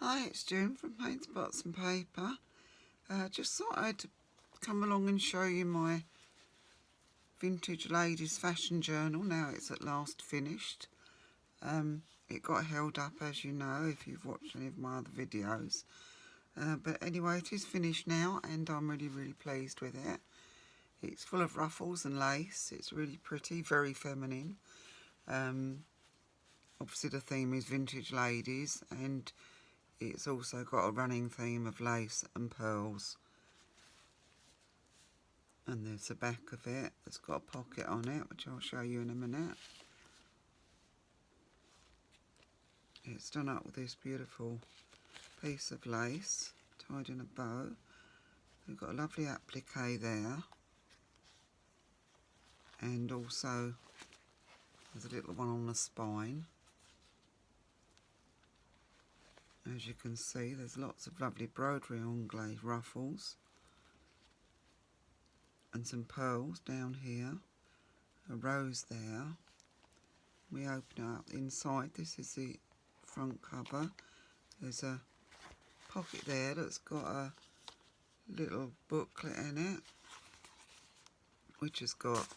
Hi, it's June from Paintspotsandpaper. Just thought I'd come along and show you my vintage ladies fashion journal. Now it's at last finished. It got held up, as you know, if you've watched any of my other videos. But anyway, it is finished now and I'm really pleased with it. It's full of ruffles and lace. It's really pretty, very feminine. Obviously the theme is vintage ladies, and it's also got a running theme of lace and pearls. And there's the back of it. It's got a pocket on it, which I'll show you in a minute. It's done up with this beautiful piece of lace tied in a bow. We've got a lovely applique there. And also there's a little one on the spine. As you can see, there's lots of lovely broderie anglais ruffles and some pearls down here, a rose there. We open it up inside. This is the front cover. There's a pocket there that's got a little booklet in it, which has got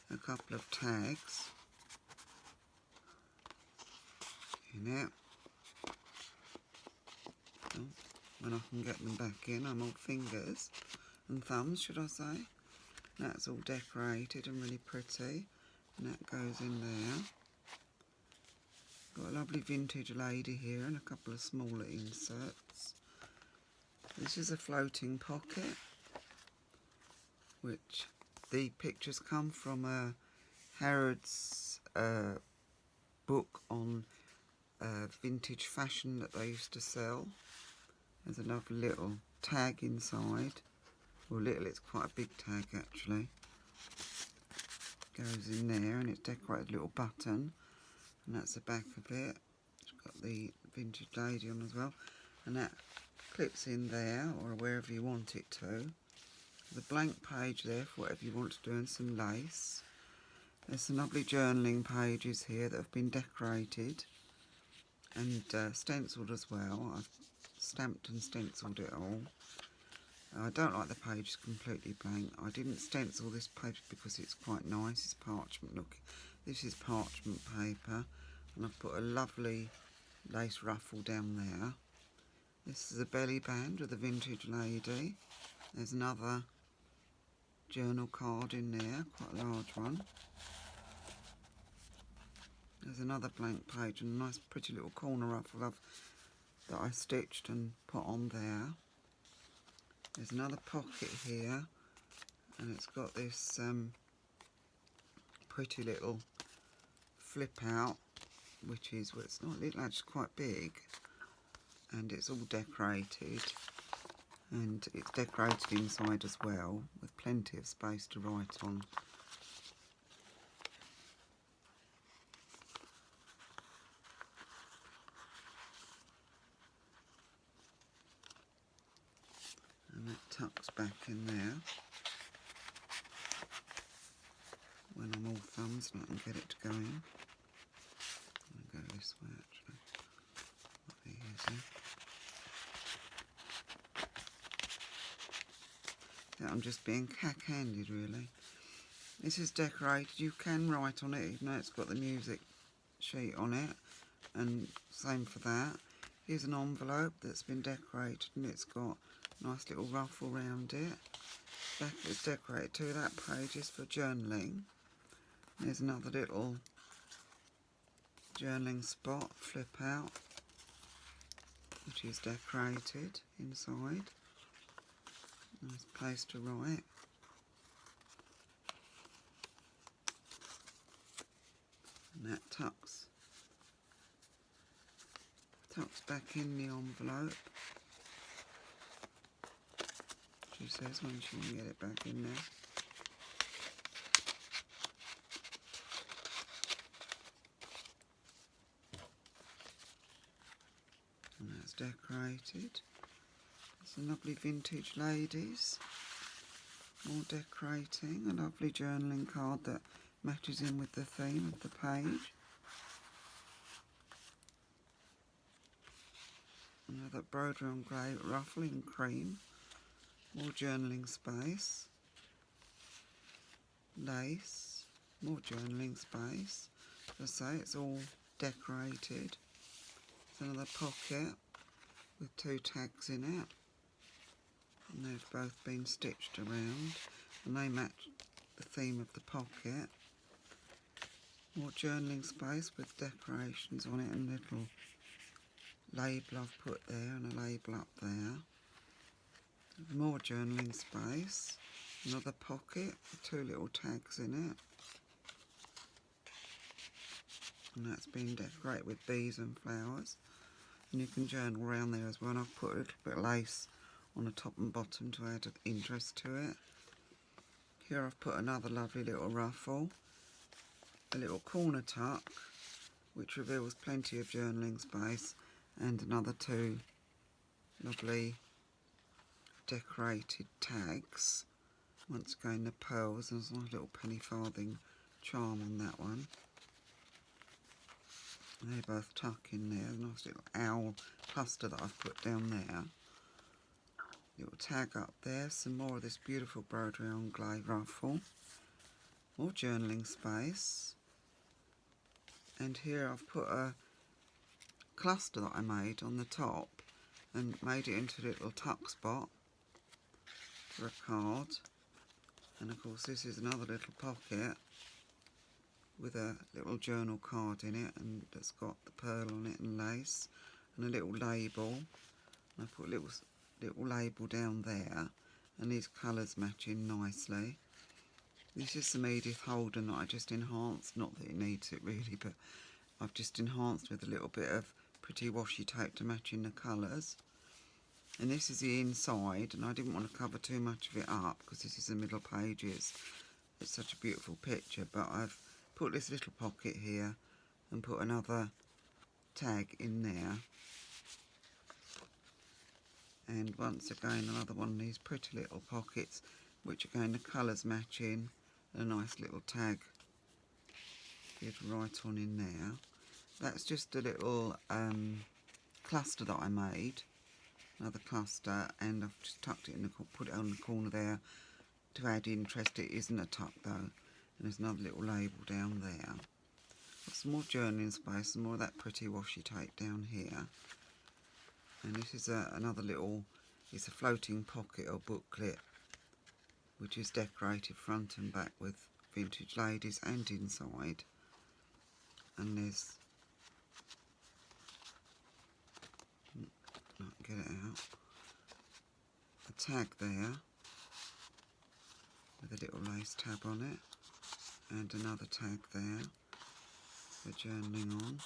a couple of tags in it. Oh, when I can get them back in, I'm old fingers and thumbs, should I say. That's all decorated and really pretty, and that goes in there. Got a lovely vintage lady here and a couple of smaller inserts. This is a floating pocket, which the pictures come from Harrods book on vintage fashion that they used to sell. There's a lovely little tag inside. Well, little, it's quite a big tag actually. Goes in there, and it's decorated a little button, and that's the back of it. It's got the vintage lady on as well, and that clips in there or wherever you want it to. There's a blank page there for whatever you want to do, and some lace. There's some lovely journaling pages here that have been decorated and stencilled as well. I've stamped and stencilled it all. I don't like the pages completely blank. I didn't stencil this page because it's quite nice. It's parchment looking. This is parchment paper, and I've put a lovely lace ruffle down there. This is a belly band with a vintage lady. There's another journal card in there, quite a large one. There's another blank page and a nice pretty little corner ruffle that I stitched and put on there. There's another pocket here, and it's got this pretty little flip out, which is, well, it's not little, it's quite big, and it's all decorated, and it's decorated inside as well with plenty of space to write on. And that tucks back in there when I'm all thumbs and I can get it to go in. I'm going to go this way actually. Might be easier. Yeah, I'm just being cack-handed really. This is decorated. You can write on it even though it's got the music sheet on it, and same for that. Here's an envelope that's been decorated, and it's got a nice little ruffle around it. Back it's decorated too. That page is for journaling. There's another little journaling spot, flip out, which is decorated inside. Nice place to write. And that tucks back in the envelope, she says, when she can get it back in there. And that's decorated. Some lovely vintage ladies, all decorating. A lovely journaling card that matches in with the theme of the page. Another broderie on grey ruffle in cream. More journaling space. Lace. More journaling space. As I say, it's all decorated. There's another pocket with 2 tags in it. And they've both been stitched around. And they match the theme of the pocket. More journaling space with decorations on it and little label I've put there and a label up there. More journaling space. Another pocket with 2 little tags in it. And that's been decorated with bees and flowers. And you can journal around there as well. And I've put a little bit of lace on the top and bottom to add interest to it. Here I've put another lovely little ruffle. A little corner tuck, which reveals plenty of journaling space, and another 2 lovely decorated tags. Once again, the pearls. There's a nice little penny farthing charm on that one. And they both tuck in there. A nice little owl cluster that I've put down there. Little tag up there. Some more of this beautiful broderie on grey ruffle. More journaling space. And here I've put a cluster that I made on the top and made it into a little tuck spot for a card. And of course this is another little pocket with a little journal card in it, and it's got the pearl on it and lace and a little label. And I put a little label down there, and these colours match in nicely. This is some Edith Holden that I just enhanced, not that it needs it really, but I've just enhanced with a little bit of pretty washi tape to match in the colours. And this is the inside, and I didn't want to cover too much of it up because this is the middle pages. It's such a beautiful picture, but I've put this little pocket here and put another tag in there. And once again, another one of these pretty little pockets, which again the colours match in. A nice little tag appeared right on in there. That's just a little cluster that I made, another cluster, and I've just tucked it in put it on the corner there to add interest. It isn't a tuck though, and there's another little label down there. Got some more journaling space, some more of that pretty washi tape down here, and this is another little. It's a floating pocket or booklet, which is decorated front and back with vintage ladies and inside. And there's, not get it out, a tag there with a little lace tab on it, and another tag there for journaling on.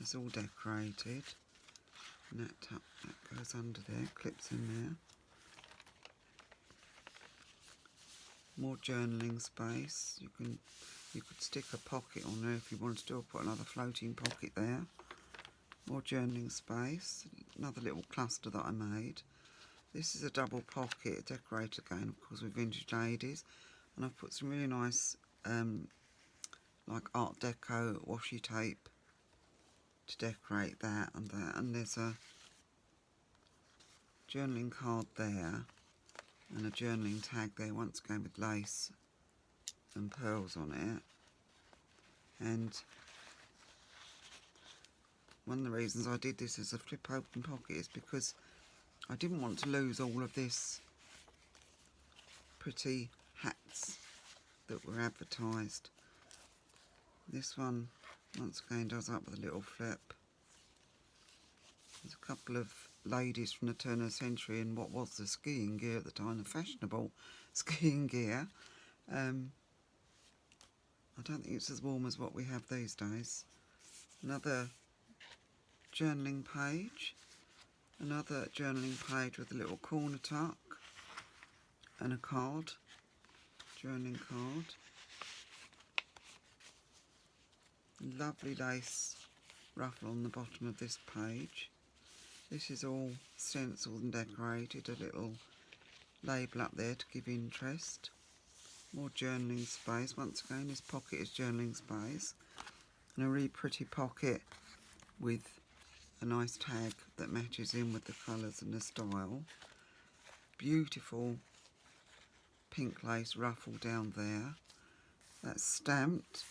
It's all decorated, and that goes under there, clips in there. More journaling space. You could stick a pocket on there if you wanted to, or put another floating pocket there. More journaling space. Another little cluster that I made. This is a double pocket, decorated again, of course, with vintage ladies, and I've put some really nice, like Art Deco washi tape to decorate that and that. And there's a journaling card there, and a journaling tag there, once again with lace and pearls on it. And one of the reasons I did this as a flip open pocket is because I didn't want to lose all of this pretty hats that were advertised. This one once again does up with a little flip. There's a couple of ladies from the turn of the century in what was the skiing gear at the time, the fashionable skiing gear. I don't think it's as warm as what we have these days. Another journaling page. Another journaling page with a little corner tuck and a card. Journaling card. Lovely lace ruffle on the bottom of this page. This is all stenciled and decorated. A little label up there to give interest. More journaling space. Once again, this pocket is journaling space. And a really pretty pocket with a nice tag that matches in with the colours and the style. Beautiful pink lace ruffle down there. That's stamped.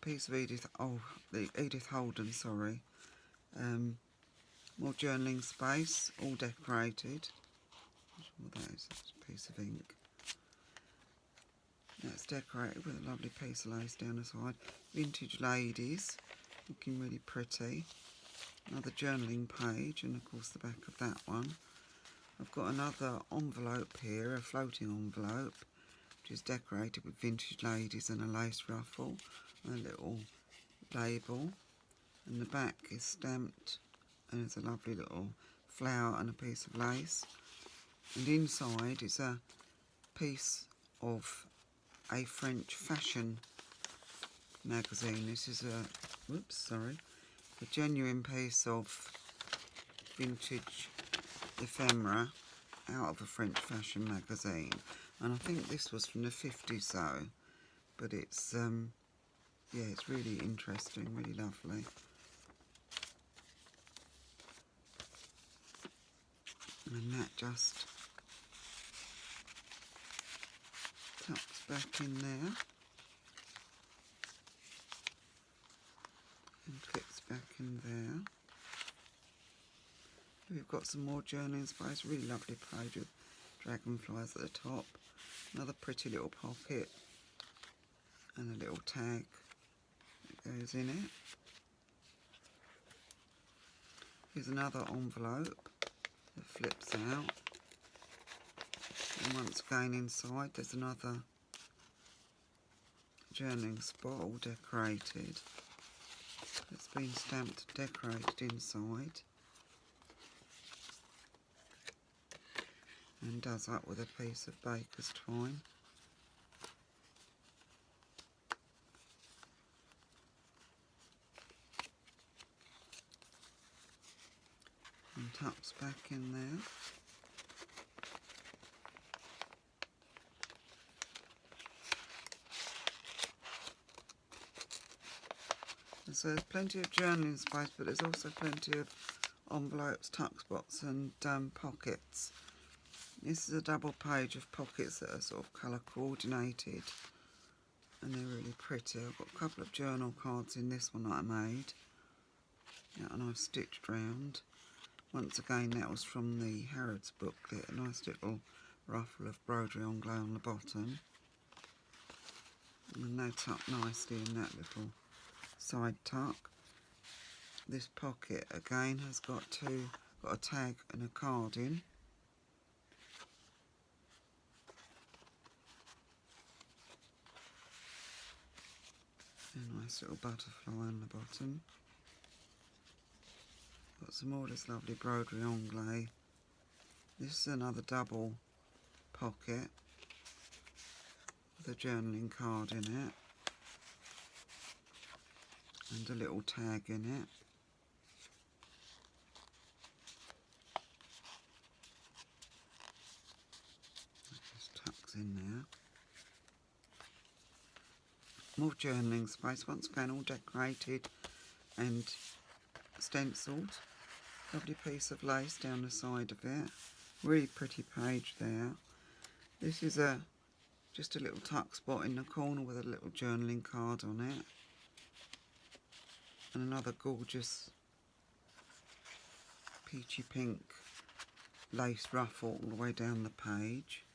Piece of the Edith Holden, sorry. More journaling space, all decorated. What that is, that's a piece of ink. That's decorated with a lovely piece of lace down the side. Vintage ladies, looking really pretty. Another journaling page, and of course the back of that one. I've got another envelope here, a floating envelope, which is decorated with vintage ladies and a lace ruffle, and a little label. And the back is stamped, and it's a lovely little flower and a piece of lace. And inside is a piece of a French fashion magazine. This is a genuine piece of vintage ephemera out of a French fashion magazine, and I think this was from the 50s though, but it's yeah, it's really interesting, really lovely. And that just tucks back in there and clips back in there. We've got some more journaling space, really lovely page with dragonflies at the top. Another pretty little pocket and a little tag that goes in it. Here's another envelope that flips out. And once again inside there's another journaling spot, all decorated. It's been stamped and decorated inside. And does up with a piece of baker's twine. And tucks back in there. And so there's plenty of journaling space, but there's also plenty of envelopes, tuck spots and pockets. This is a double page of pockets that are sort of colour coordinated, and they're really pretty. I've got a couple of journal cards in this one that I made, yeah, and I've stitched round. Once again, that was from the Harrods booklet, a nice little ruffle of broderie anglais on the bottom, and they tuck nicely in that little side tuck. This pocket again has got a tag and a card in. A nice little butterfly on the bottom. Got some more of this lovely broderie anglais. This is another double pocket with a journaling card in it and a little tag in it. That just tucks in there. More journaling space, once again all decorated and stencilled. Lovely piece of lace down the side of it. Really pretty page there. This is just a little tuck spot in the corner with a little journaling card on it. And another gorgeous peachy pink lace ruffle all the way down the page.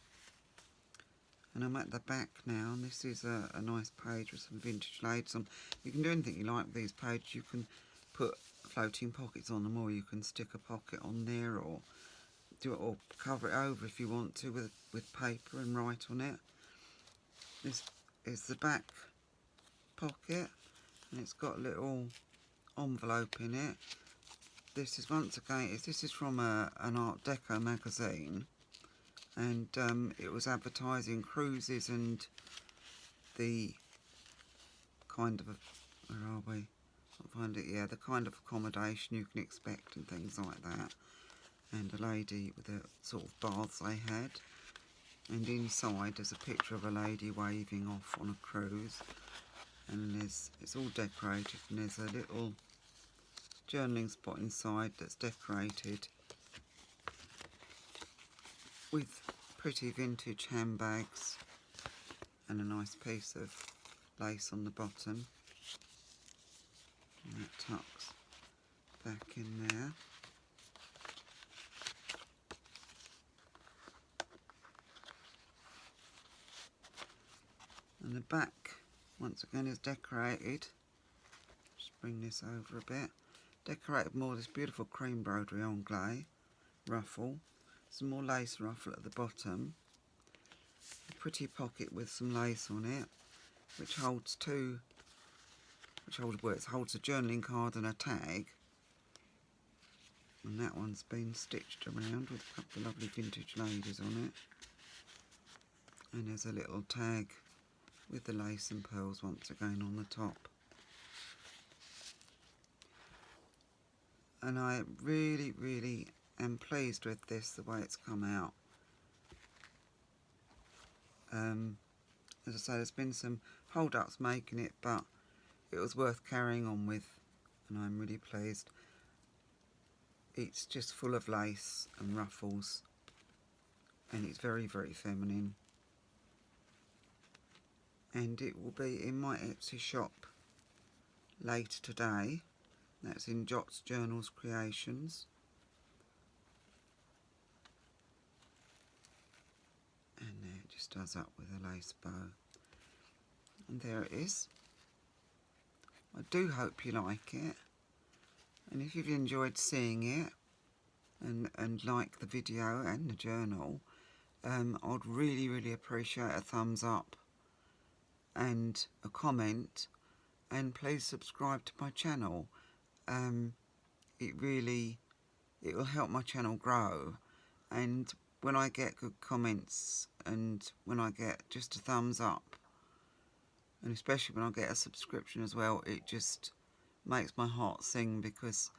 And I'm at the back now, and this is a nice page with some vintage ladies on. You can do anything you like with these pages. You can put floating pockets on them, or you can stick a pocket on there, or do it, or cover it over if you want to with paper and write on it. This is the back pocket, and it's got a little envelope in it. This is once again, this is from an Art Deco magazine. And it was advertising cruises and the kind of, where are we? I'll find it, yeah, the kind of accommodation you can expect and things like that. And a lady with the sort of baths they had. And inside there's a picture of a lady waving off on a cruise. And it's all decorated, and there's a little journaling spot inside that's decorated with pretty vintage handbags and a nice piece of lace on the bottom. And that tucks back in there. And the back, once again, is decorated. Just bring this over a bit. Decorated more this beautiful cream broderie anglais ruffle. Some more lace ruffle at the bottom. A pretty pocket with some lace on it, which holds holds a journaling card and a tag. And that one's been stitched around with a couple of lovely vintage ladies on it. And there's a little tag with the lace and pearls once again on the top. And I really, really am pleased with this, the way it's come out. As I say, there's been some hold-ups making it, but it was worth carrying on with, and I'm really pleased. It's just full of lace and ruffles, and it's very, very feminine. And it will be in my Etsy shop later today. That's in Jots Journals Creations. And there it just does up with a lace bow. And there it is. I do hope you like it. And if you've enjoyed seeing it and like the video and the journal, I'd really, really appreciate a thumbs up and a comment, and please subscribe to my channel. It will help my channel grow, and when I get good comments and when I get just a thumbs up, and especially when I get a subscription as well, it just makes my heart sing, because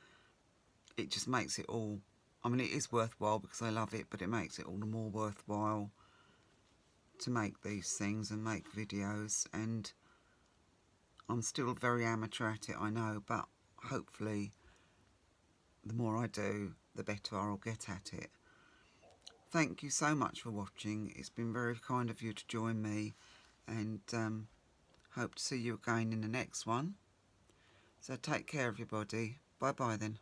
it just makes it all, I mean, it is worthwhile because I love it, but it makes it all the more worthwhile to make these things and make videos. And I'm still very amateur at it, I know, but hopefully the more I do, the better I'll get at it. Thank you so much for watching. It's been very kind of you to join me, and hope to see you again in the next one. So take care, everybody. Bye bye then.